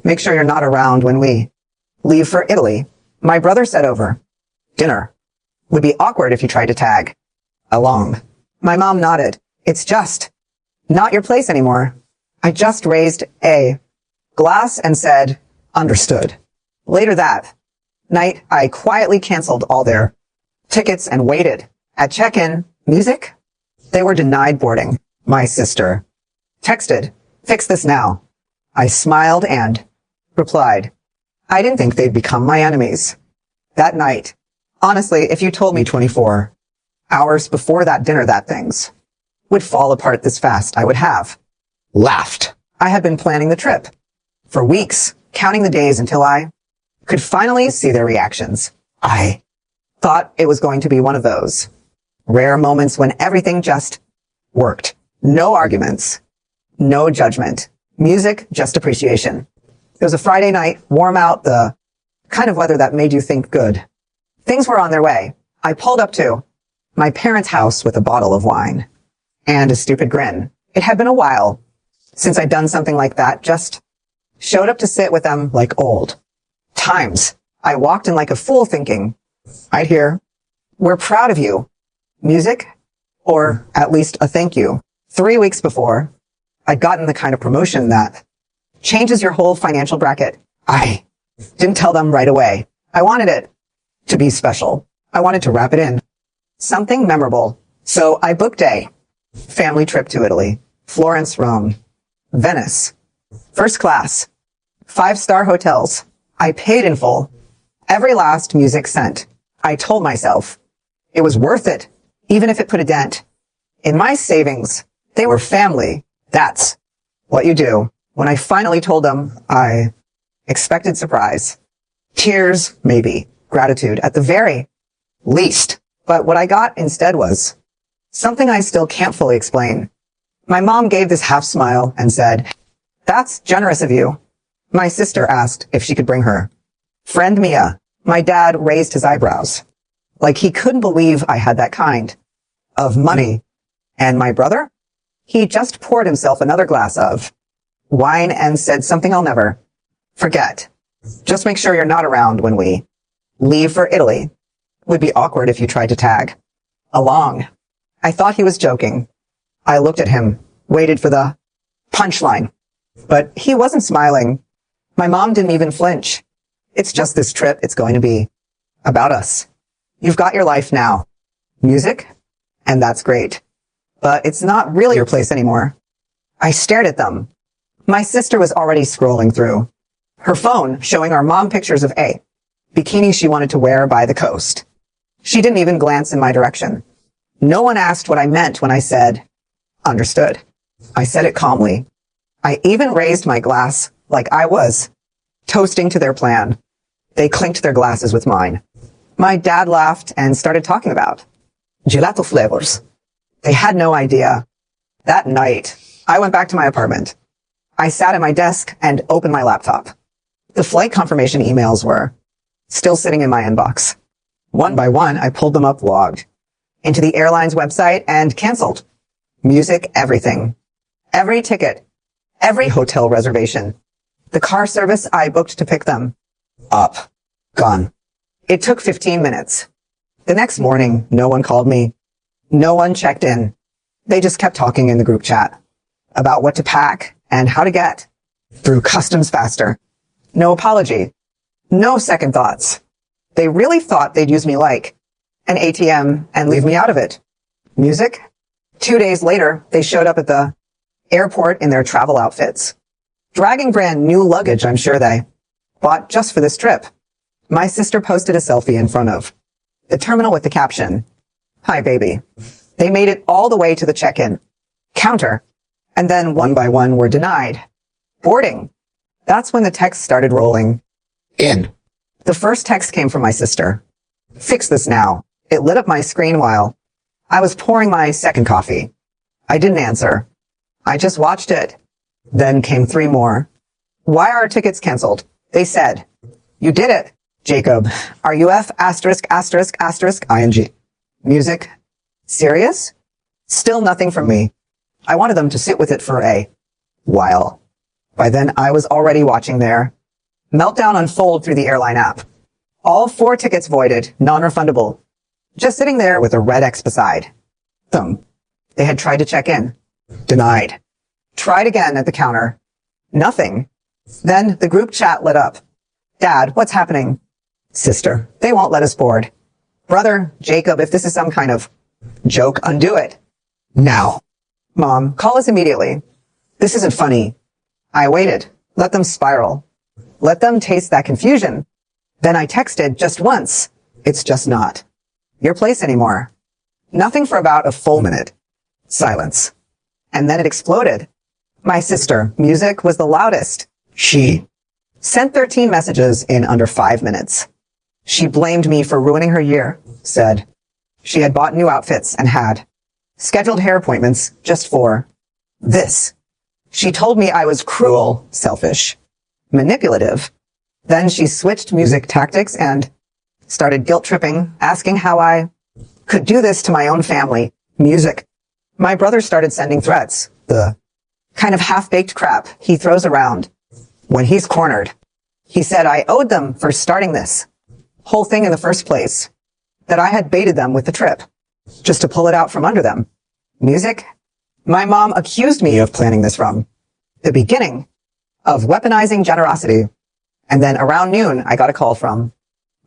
make sure you're not around when we leave for Italy. My brother said over. Dinner. Would be awkward if you tried to tag along. My mom nodded. It's just not your place anymore. I just raised a glass and said, understood. Later that night, I quietly canceled all their tickets and waited. At check-in, music, they were denied boarding. My sister texted, fix this now. I smiled and replied, I didn't think they'd become my enemies. That night, honestly, if you told me 24 hours before that dinner that things would fall apart this fast, I would have laughed. I had been planning the trip for weeks, counting the days until I could finally see their reactions. I thought it was going to be one of those rare moments when everything just worked. No arguments, no judgment, music, just appreciation. It was a Friday night, warm out, the kind of weather that made you think good. Things were on their way. I pulled up to my parents' house with a bottle of wine and a stupid grin. It had been a while since I'd done something like that, just showed up to sit with them like old times. I walked in like a fool thinking I'd hear, we're proud of you. Music, or at least a thank you. 3 weeks before, I'd gotten the kind of promotion that changes your whole financial bracket. I didn't tell them right away. I wanted it to be special. I wanted to wrap it in something memorable. So I booked a family trip to Italy, Florence, Rome, Venice, first class, 5-star hotels. I paid in full, every last music cent. I told myself it was worth it, even if it put a dent in my savings. They were family. That's what you do. When I finally told them, I expected surprise, tears, maybe gratitude at the very least. But what I got instead was something I still can't fully explain. My mom gave this half smile and said, that's generous of you. My sister asked if she could bring her friend Mia. My dad raised his eyebrows, like he couldn't believe I had that kind of money. And my brother, he just poured himself another glass of wine and said something I'll never forget. Just make sure you're not around when we leave for Italy. Would be awkward if you tried to tag along. I thought he was joking. I looked at him, waited for the punchline, but he wasn't smiling. My mom didn't even flinch. It's just this trip. It's going to be about us. You've got your life now. Music, and that's great. But it's not really your place anymore. I stared at them. My sister was already scrolling through her phone, showing our mom pictures of a bikini she wanted to wear by the coast. She didn't even glance in my direction. No one asked what I meant when I said, understood. I said it calmly. I even raised my glass like I was toasting to their plan. They clinked their glasses with mine. My dad laughed and started talking about gelato flavors. They had no idea. That night, I went back to my apartment. I sat at my desk and opened my laptop. The flight confirmation emails were still sitting in my inbox. One by one, I pulled them up, logged into the airline's website and canceled. Music, everything. Every ticket. Every hotel reservation. The car service I booked to pick them up. Gone. It took 15 minutes. The next morning, no one called me. No one checked in. They just kept talking in the group chat about what to pack and how to get through customs faster. No apology. No second thoughts. They really thought they'd use me like an ATM and leave me out of it. Music? 2 days later, they showed up at the airport in their travel outfits, dragging brand new luggage I'm sure they bought just for this trip. My sister posted a selfie in front of the terminal with the caption, "Hi, baby." They made it all the way to the check-in counter, and then one by one were denied boarding. That's when the text started rolling in. The first text came from my sister. "Fix this now." It lit up my screen while I was pouring my second coffee. I didn't answer. I just watched it. Then came 3 more. "Why are our tickets canceled?" They said, "You did it, Jacob. RUF asterisk asterisk asterisk ing." Music? Serious? Still nothing from me. I wanted them to sit with it for a while. By then, I was already watching their meltdown unfold through the airline app. All 4 tickets voided, non-refundable. Just sitting there with a red X beside them. They had tried to check in. Denied. Tried again at the counter. Nothing. Then the group chat lit up. Dad, what's happening? Sister, they won't let us board. Brother, Jacob, if this is some kind of joke, undo it. Now. Mom, call us immediately. This isn't funny. I waited. Let them spiral. Let them taste that confusion. Then I texted just once. It's just not your place anymore. Nothing for about a full minute. Silence. And then it exploded. My sister, music was the loudest. She sent 13 messages in under 5 minutes. She blamed me for ruining her year, said she had bought new outfits and had scheduled hair appointments just for this. She told me I was cruel, selfish, manipulative. Then she switched music tactics and started guilt tripping, asking how I could do this to my own family. Music. My brother started sending threats, the kind of half-baked crap he throws around when he's cornered. He said I owed them for starting this whole thing in the first place, that I had baited them with the trip, just to pull it out from under them. Music? My mom accused me of planning this from the beginning, of weaponizing generosity. And then around noon, I got a call from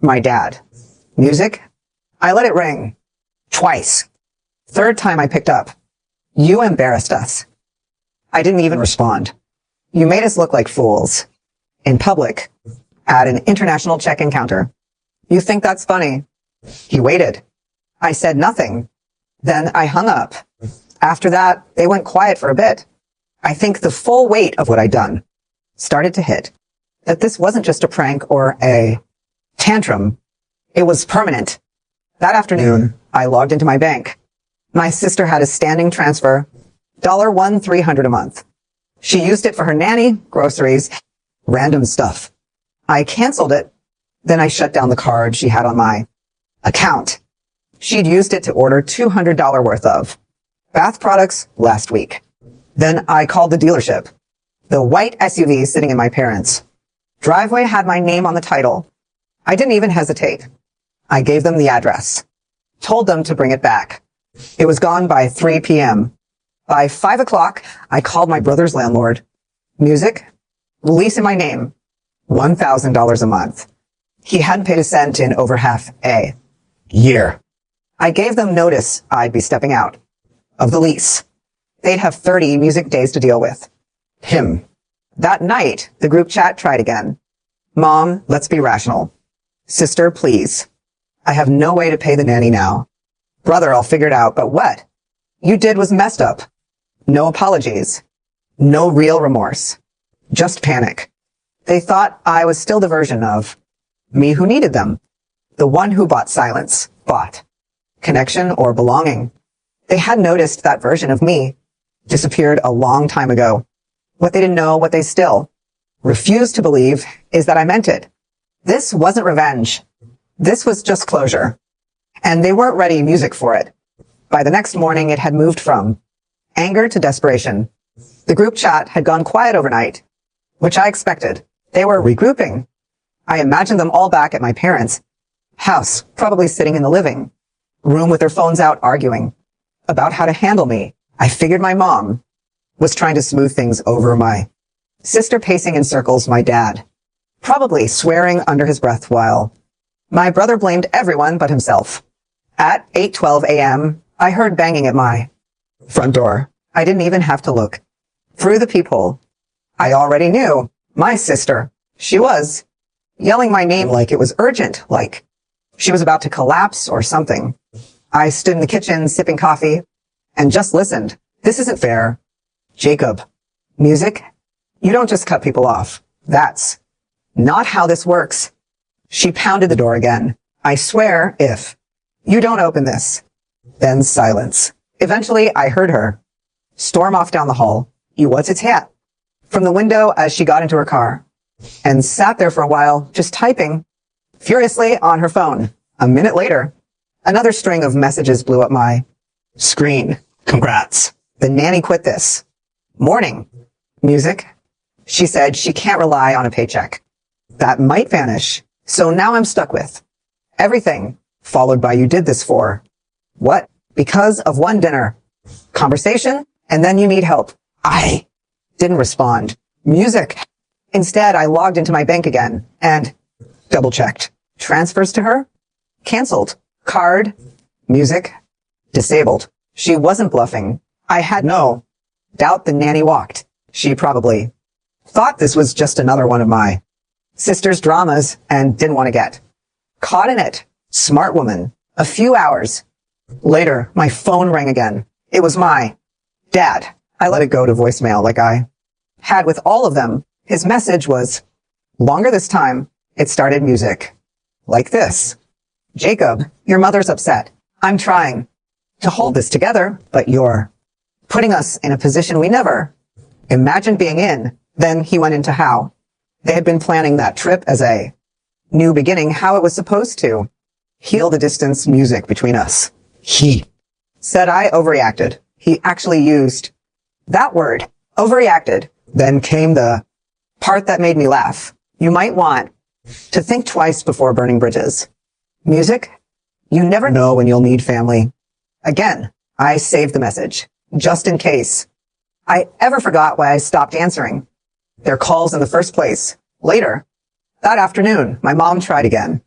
my dad. Music? I let it ring. Twice. Third time I picked up. You embarrassed us. I didn't even respond. You made us look like fools. In public. At an international check-in counter. You think that's funny? He waited. I said nothing. Then I hung up. After that, they went quiet for a bit. I think the full weight of what I'd done started to hit. That this wasn't just a prank or a tantrum. It was permanent. That afternoon, I logged into my bank. My sister had a standing transfer, $1,300 a month. She used it for her nanny, groceries, random stuff. I canceled it. Then I shut down the card she had on my account. She'd used it to order $200 worth of bath products last week. Then I called the dealership. The white SUV sitting in my parents' driveway had my name on the title. I didn't even hesitate. I gave them the address. Told them to bring it back. It was gone by 3 p.m. By 5 o'clock, I called my brother's landlord. Music? Lease in my name. $1,000 a month. He hadn't paid a cent in over half a year. I gave them notice I'd be stepping out of the lease. They'd have 30 music days to deal with him. That night, the group chat tried again. Mom, let's be rational. Sister, please. I have no way to pay the nanny now. Brother, I'll figure it out, but what you did was messed up. No apologies. No real remorse. Just panic. They thought I was still the version of me who needed them. The one who bought silence, bought connection or belonging. They had noticed that version of me disappeared a long time ago. What they didn't know, what they still refused to believe, is that I meant it. This wasn't revenge. This was just closure. And they weren't ready music for it. By the next morning, it had moved from anger to desperation. The group chat had gone quiet overnight, which I expected. They were regrouping. I imagined them all back at my parents' house, probably sitting in the living room with their phones out arguing about how to handle me. I figured my mom was trying to smooth things over, my sister pacing in circles, my dad probably swearing under his breath, while my brother blamed everyone but himself. At 8:12 a.m., I heard banging at my front door. I didn't even have to look through the peephole. I already knew my sister. She was yelling my name like it was urgent, like she was about to collapse or something. I stood in the kitchen sipping coffee and just listened. This isn't fair. Jacob, music? You don't just cut people off. That's not how this works. She pounded the door again. I swear, if you don't open this. Then silence. Eventually, I heard her storm off down the hall. You what's its hat? From the window as she got into her car and sat there for a while, just typing furiously on her phone. A minute later, another string of messages blew up my screen. Congrats. The nanny quit this morning. Music. She said she can't rely on a paycheck. That might vanish. So now I'm stuck with everything, followed by you did this for. What? Because of one dinner. Conversation, and then you need help. I didn't respond. Music. Instead, I logged into my bank again and double-checked. Transfers to her? Cancelled. Card. Music. Disabled. She wasn't bluffing. I had no doubt the nanny walked. She probably thought this was just another one of my sister's dramas and didn't want to get caught in it. Smart woman. A few hours later, my phone rang again. It was my dad. I let it go to voicemail like I had with all of them. His message was longer this time. It started music like this. Jacob, your mother's upset. I'm trying to hold this together, but you're putting us in a position we never imagined being in. Then he went into how they had been planning that trip as a new beginning, how it was supposed to heal the distance music between us. He said I overreacted. He actually used that word, overreacted. Then came the part that made me laugh. You might want to think twice before burning bridges. Music? You never know when you'll need family. Again, I saved the message, just in case I ever forgot why I stopped answering their calls in the first place. Later, that afternoon, my mom tried again.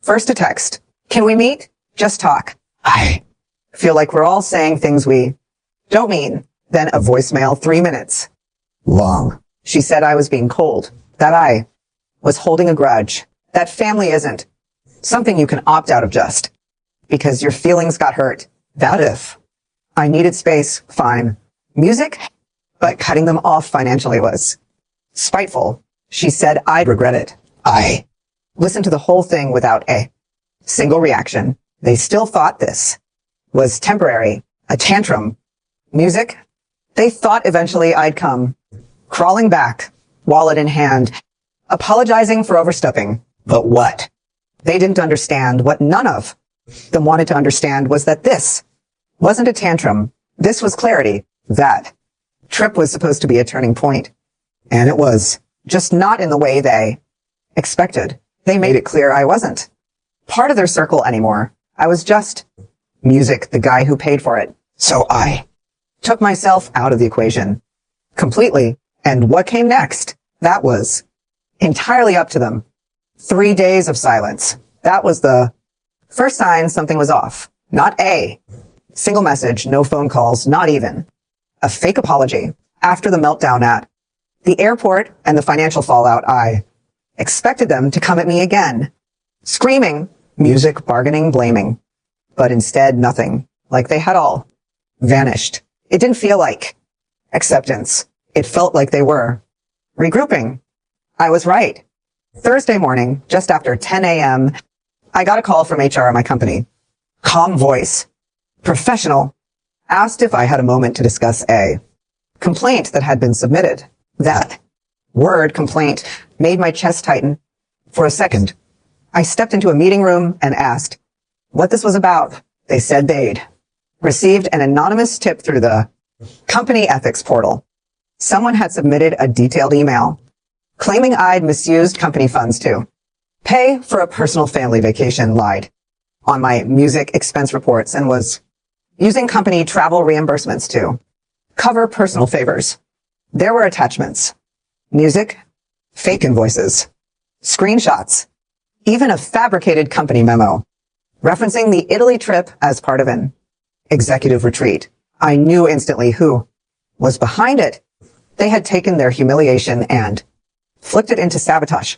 First a text. Can we meet? Just talk. I feel like we're all saying things we don't mean. Then a voicemail 3 minutes long. She said I was being cold, that I was holding a grudge, that family isn't something you can opt out of just because your feelings got hurt. That if I needed space, fine. Music, but cutting them off financially was spiteful. She said I'd regret it. I listened to the whole thing without a single reaction. They still thought this was temporary, a tantrum. Music, they thought eventually I'd come crawling back, wallet in hand, apologizing for overstepping. But what they didn't understand, what none of them wanted to understand, was that this wasn't a tantrum. This was clarity. That trip was supposed to be a turning point. And it was, just not in the way they expected. They made it clear I wasn't part of their circle anymore. I was just music, the guy who paid for it. So I took myself out of the equation completely. And what came next? That was entirely up to them. 3 days of silence. That was the first sign something was off. Not a single message, no phone calls, not even a fake apology. After the meltdown at the airport and the financial fallout, I expected them to come at me again, screaming, music, bargaining, blaming. But instead, nothing. Like they had all vanished. It didn't feel like acceptance. It felt like they were regrouping. I was right. Thursday morning, just after 10 a.m., I got a call from HR at my company. Calm voice, professional, asked if I had a moment to discuss a complaint that had been submitted. That word, complaint, made my chest tighten. For a second, I stepped into a meeting room and asked what this was about. They said they'd received an anonymous tip through the company ethics portal. Someone had submitted a detailed email claiming I'd misused company funds to pay for a personal family vacation, lied on my music expense reports, and was using company travel reimbursements to cover personal favors. There were attachments, music, fake invoices, screenshots, even a fabricated company memo referencing the Italy trip as part of an executive retreat. I knew instantly who was behind it. They had taken their humiliation and flipped it into sabotage.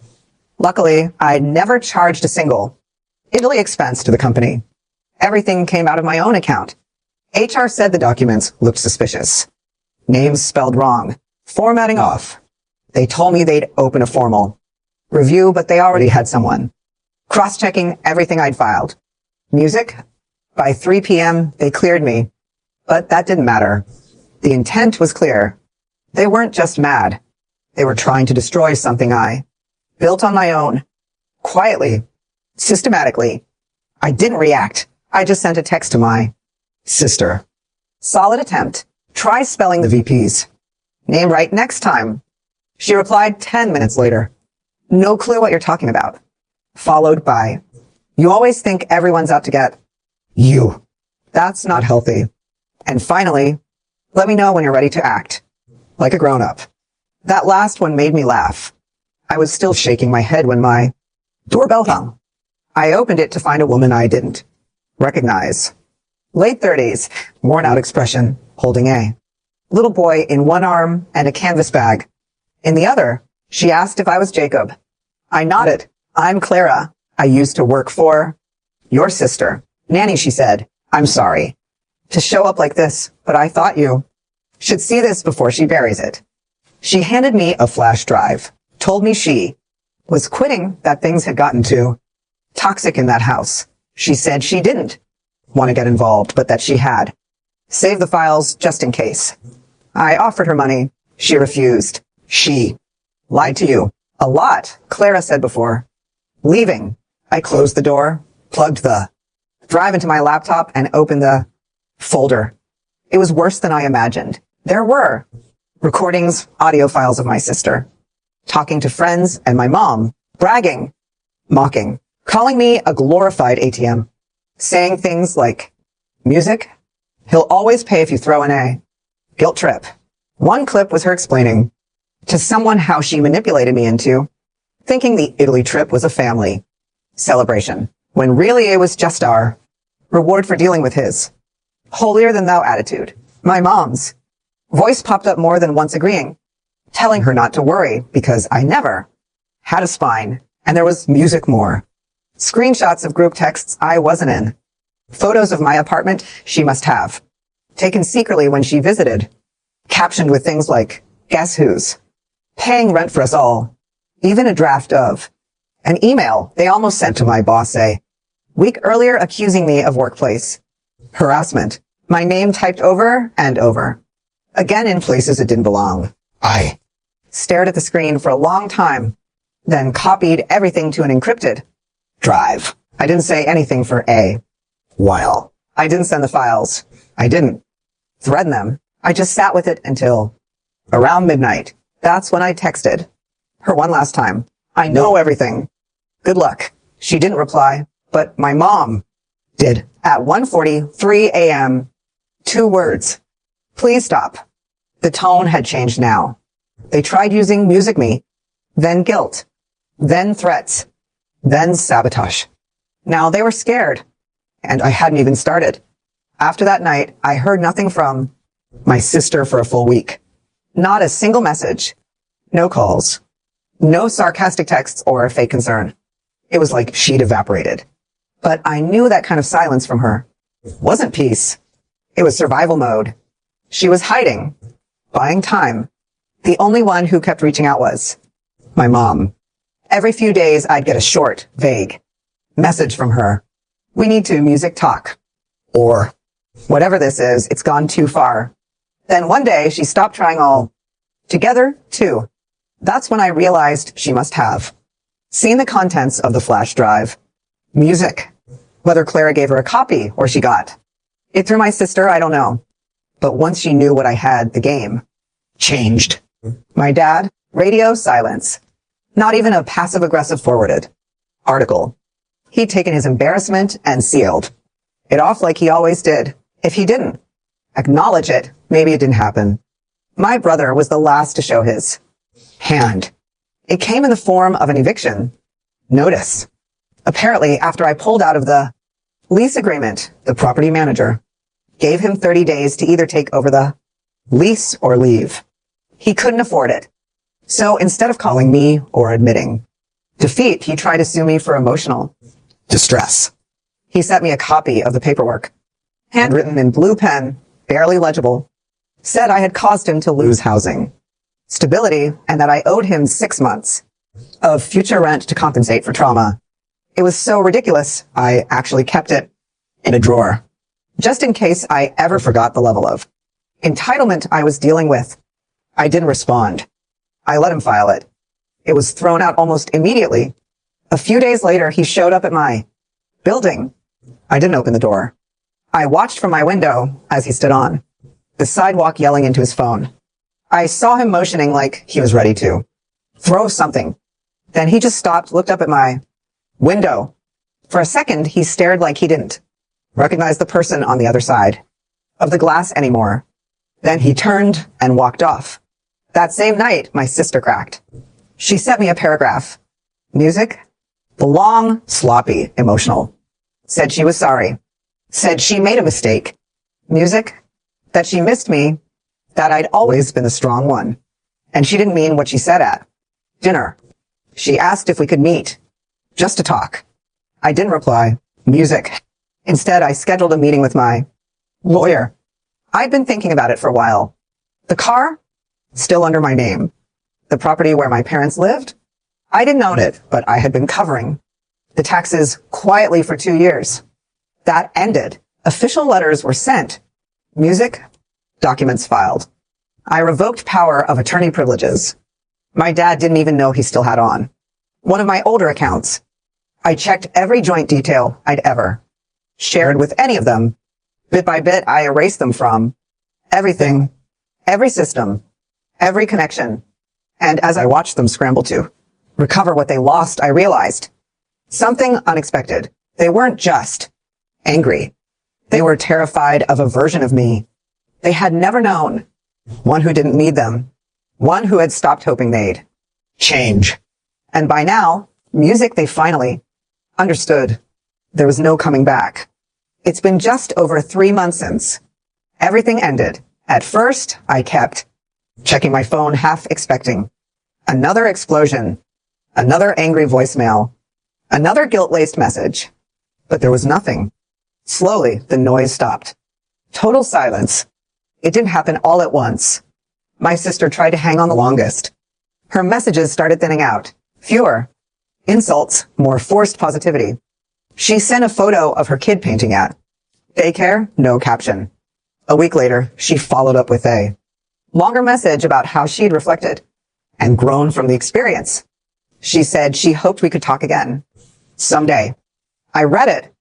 Luckily, I never charged a single Italy expense to the company. Everything came out of my own account. HR said the documents looked suspicious. Names spelled wrong. Formatting off. They told me they'd open a formal review, but they already had someone cross-checking everything I'd filed. Music? By 3 p.m., they cleared me. But that didn't matter. The intent was clear. They weren't just mad. They were trying to destroy something I built on my own. Quietly. Systematically. I didn't react. I just sent a text to my sister. Solid attempt. Try spelling the VP's name right next time. She replied 10 minutes later, "No clue what you're talking about." Followed by, "You always think everyone's out to get you. That's not healthy." And finally, "Let me know when you're ready to act like a grown-up." That last one made me laugh. I was still shaking my head when my doorbell rang. I opened it to find a woman I didn't recognize. Late 30s, worn out expression, holding a little boy in one arm and a canvas bag. In the other, she asked if I was Jacob. I nodded. "I'm Clara. I used to work for your sister." "Nanny," she said. "I'm sorry to show up like this, but I thought you should see this before she buries it." She handed me a flash drive, told me she was quitting, that things had gotten too toxic in that house. She said she didn't want to get involved, but that she had saved the files just in case. I offered her money. She refused. She lied to you a lot, Clara said before leaving. I closed the door, plugged the drive into my laptop, and opened the folder. It was worse than I imagined. There were recordings, audio files of my sister, talking to friends and my mom, bragging, mocking, calling me a glorified ATM, saying things like, "Music? He'll always pay if you throw in a guilt trip." One clip was her explaining to someone how she manipulated me into thinking the Italy trip was a family celebration, when really it was just our reward for dealing with his holier than thou attitude. My mom's voice popped up more than once agreeing, telling her not to worry because I never had a spine, and there was music more. Screenshots of group texts I wasn't in. Photos of my apartment she must have, taken secretly when she visited, captioned with things like, "Guess who's paying rent for us all." Even a draft of an email they almost sent to my boss a week earlier accusing me of workplace harassment. My name typed over and over, again in places it didn't belong. I stared at the screen for a long time, then copied everything to an encrypted drive. I didn't say anything for a while. I didn't send the files. I didn't threaten them. I just sat with it until around midnight. That's when I texted her one last time. "I know everything. Good luck." She didn't reply, but my mom did. At 1:43 a.m., 2 words. "Please stop." The tone had changed now. They tried using Music Me, then guilt, then threats, then sabotage. Now they were scared, and I hadn't even started. After that night, I heard nothing from my sister for a full week. Not a single message. No calls. No sarcastic texts or fake concern. It was like she'd evaporated. But I knew that kind of silence from her wasn't peace. It was survival mode. She was hiding, buying time. The only one who kept reaching out was my mom. Every few days, I'd get a short, vague message from her. "We need to music talk." Or, "Whatever this is, it's gone too far." Then one day, she stopped trying all together, too. That's when I realized she must have seen the contents of the flash drive. Music. Whether Clara gave her a copy or she got it through my sister, I don't know. But once she knew what I had, the game changed. My dad, radio silence. Not even a passive-aggressive forwarded article. He'd taken his embarrassment and sealed it off like he always did. If he didn't acknowledge it, maybe it didn't happen. My brother was the last to show his hand. It came in the form of an eviction notice. Apparently, after I pulled out of the lease agreement, the property manager gave him 30 days to either take over the lease or leave. He couldn't afford it. So instead of calling me or admitting defeat, he tried to sue me for emotional distress. He sent me a copy of the paperwork, handwritten in blue pen, barely legible, said I had caused him to lose housing stability and that I owed him 6 months of future rent to compensate for trauma. It was so ridiculous, I actually kept it in a drawer, just in case I ever forgot the level of entitlement I was dealing with. I didn't respond. I let him file it. It was thrown out almost immediately. A few days later, he showed up at my building. I didn't open the door. I watched from my window as he stood on the sidewalk yelling into his phone. I saw him motioning like he was ready to throw something. Then he just stopped, looked up at my window. For a second, he stared like he didn't recognize the person on the other side of the glass anymore. Then he turned and walked off. That same night, my sister cracked. She sent me a paragraph. Music, the long, sloppy, emotional. Said she was sorry. Said she made a mistake. Music, that she missed me, that I'd always been the strong one. And she didn't mean what she said at dinner. She asked if we could meet, just to talk. I didn't reply. Music. Instead, I scheduled a meeting with my lawyer. I'd been thinking about it for a while. The car, still under my name. The property where my parents lived, I didn't own it, but I had been covering the taxes quietly for 2 years. That ended. Official letters were sent. Music, documents filed. I revoked power of attorney privileges. My dad didn't even know he still had on one of my older accounts. I checked every joint detail I'd ever shared with any of them. Bit by bit, I erased them from everything, every system, every connection. And as I watched them scramble to recover what they lost, I realized something unexpected. They weren't just angry. They were terrified of a version of me they had never known, one who didn't need them, one who had stopped hoping they'd change. And by now, music they finally understood. There was no coming back. It's been just over 3 months since everything ended. At first, I kept checking my phone, half expecting another explosion, another angry voicemail, another guilt-laced message. But there was nothing. Slowly, the noise stopped. Total silence. It didn't happen all at once. My sister tried to hang on the longest. Her messages started thinning out. Fewer insults, more forced positivity. She sent a photo of her kid painting at daycare, no caption. A week later, she followed up with a longer message about how she'd reflected and grown from the experience. She said she hoped we could talk again someday. I read it,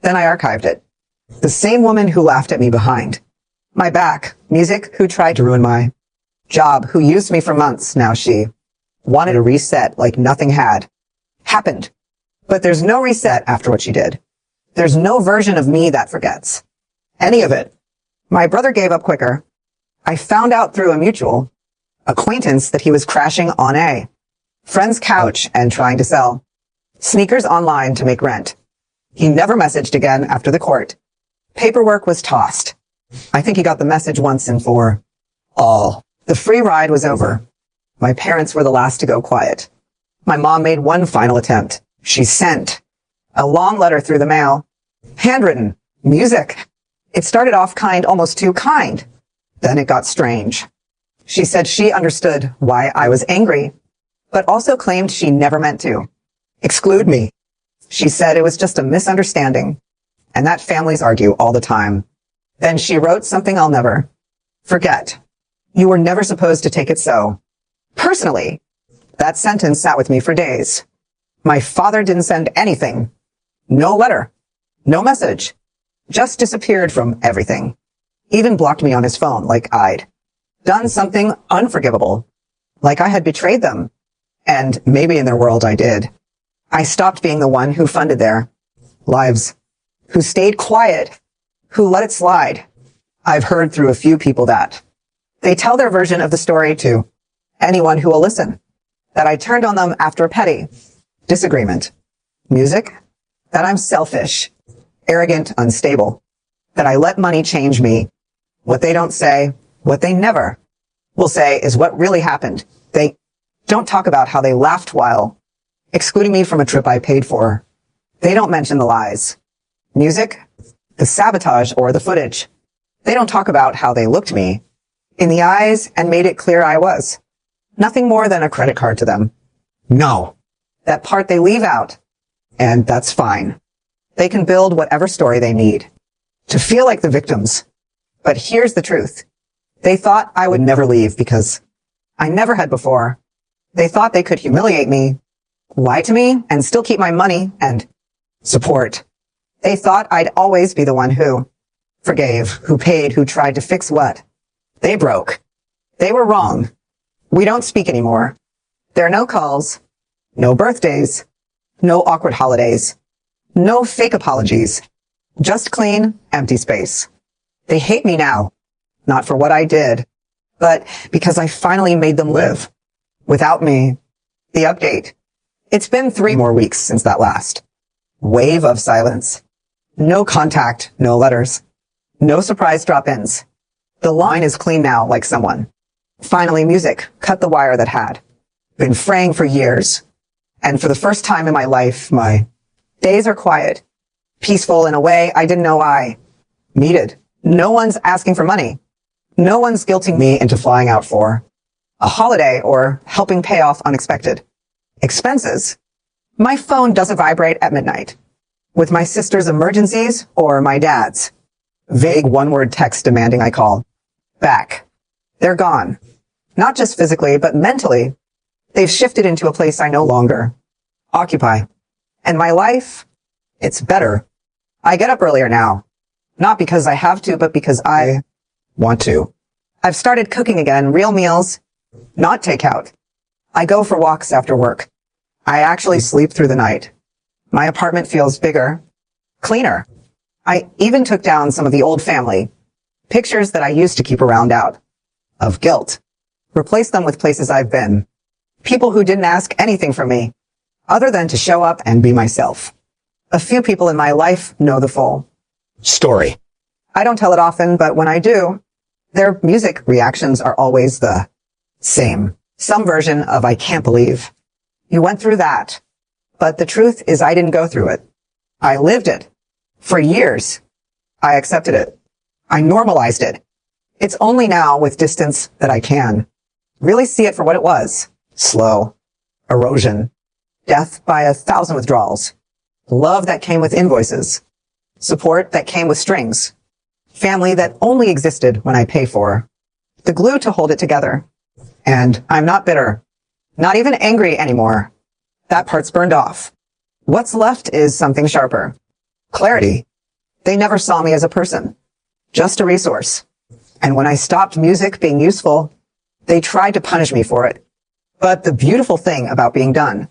then I archived it. The same woman who laughed at me behind my back, music, who tried to ruin my job, who used me for months. Now she wanted a reset like nothing had happened. But there's no reset after what she did. There's no version of me that forgets any of it. My brother gave up quicker. I found out through a mutual acquaintance that he was crashing on a friend's couch and trying to sell sneakers online to make rent. He never messaged again after the court paperwork was tossed. I think he got the message once and for all. The free ride was over. My parents were the last to go quiet. My mom made one final attempt. She sent a long letter through the mail, handwritten, music. It started off kind, almost too kind. Then it got strange. She said she understood why I was angry, but also claimed she never meant to exclude me. She said it was just a misunderstanding and that families argue all the time. Then she wrote something I'll never forget. You were never supposed to take it so personally. That sentence sat with me for days. My father didn't send anything. No letter. No message. Just disappeared from everything. Even blocked me on his phone like I'd done something unforgivable. Like I had betrayed them. And maybe in their world I did. I stopped being the one who funded their lives, who stayed quiet, who let it slide. I've heard through a few people that they tell their version of the story to anyone who will listen, that I turned on them after a petty disagreement. Music, that I'm selfish, arrogant, unstable, that I let money change me. What they don't say, what they never will say is what really happened. They don't talk about how they laughed while excluding me from a trip I paid for. They don't mention the lies. Music, the sabotage, or the footage. They don't talk about how they looked me in the eyes and made it clear I was nothing more than a credit card to them. No. That part they leave out. And that's fine. They can build whatever story they need to feel like the victims. But here's the truth. They thought I would never leave because I never had before. They thought they could humiliate me, lie to me, and still keep my money and support. They thought I'd always be the one who forgave, who paid, who tried to fix what they broke. They were wrong. We don't speak anymore. There are no calls, no birthdays, no awkward holidays, no fake apologies, just clean, empty space. They hate me now, not for what I did, but because I finally made them live. Without me. The update. It's been 3 more weeks since that last. Wave of silence. No contact, no letters. No surprise drop-ins. The line is clean now, like someone. Finally, music cut the wire that had been fraying for years. And for the first time in my life, my days are quiet, peaceful in a way I didn't know I needed. No one's asking for money. No one's guilting me into flying out for a holiday or helping pay off unexpected expenses. My phone doesn't vibrate at midnight with my sister's emergencies or my dad's vague one-word text demanding I call back. They're gone. Not just physically, but mentally. They've shifted into a place I no longer occupy. And my life, it's better. I get up earlier now. Not because I have to, but because I want to. I've started cooking again, real meals, not takeout. I go for walks after work. I actually sleep through the night. My apartment feels bigger, cleaner. I even took down some of the old family pictures that I used to keep around out of guilt. Replaced them with places I've been. People who didn't ask anything from me other than to show up and be myself. A few people in my life know the full story. I don't tell it often, but when I do, their music reactions are always the same. Some version of I can't believe you went through that. But the truth is I didn't go through it. I lived it. For years. I accepted it. I normalized it. It's only now with distance that I can really see it for what it was. Slow. Erosion. Death by 1,000 withdrawals. Love that came with invoices. Support that came with strings. Family that only existed when I pay for. The glue to hold it together. And I'm not bitter. Not even angry anymore. That part's burned off. What's left is something sharper. Clarity. They never saw me as a person. Just a resource. And when I stopped music being useful, they tried to punish me for it. But the beautiful thing about being done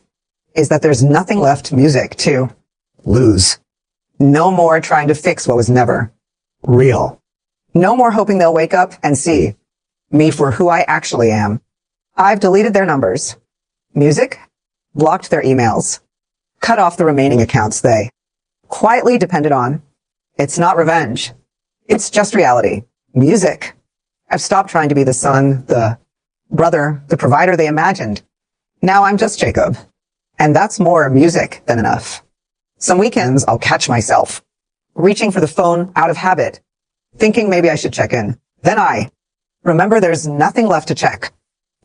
is that there's nothing left music to lose. No more trying to fix what was never real. No more hoping they'll wake up and see me for who I actually am. I've deleted their numbers. Music? Blocked their emails. Cut off the remaining accounts they quietly depended on. It's not revenge. It's just reality. Music. I've stopped trying to be the son, the brother, the provider they imagined. Now I'm just Jacob. And that's more music than enough. Some weekends I'll catch myself reaching for the phone out of habit, thinking maybe I should check in. Then I remember there's nothing left to check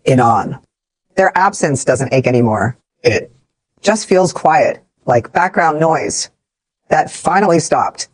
in on. Their absence doesn't ache anymore. It just feels quiet, like background noise that finally stopped.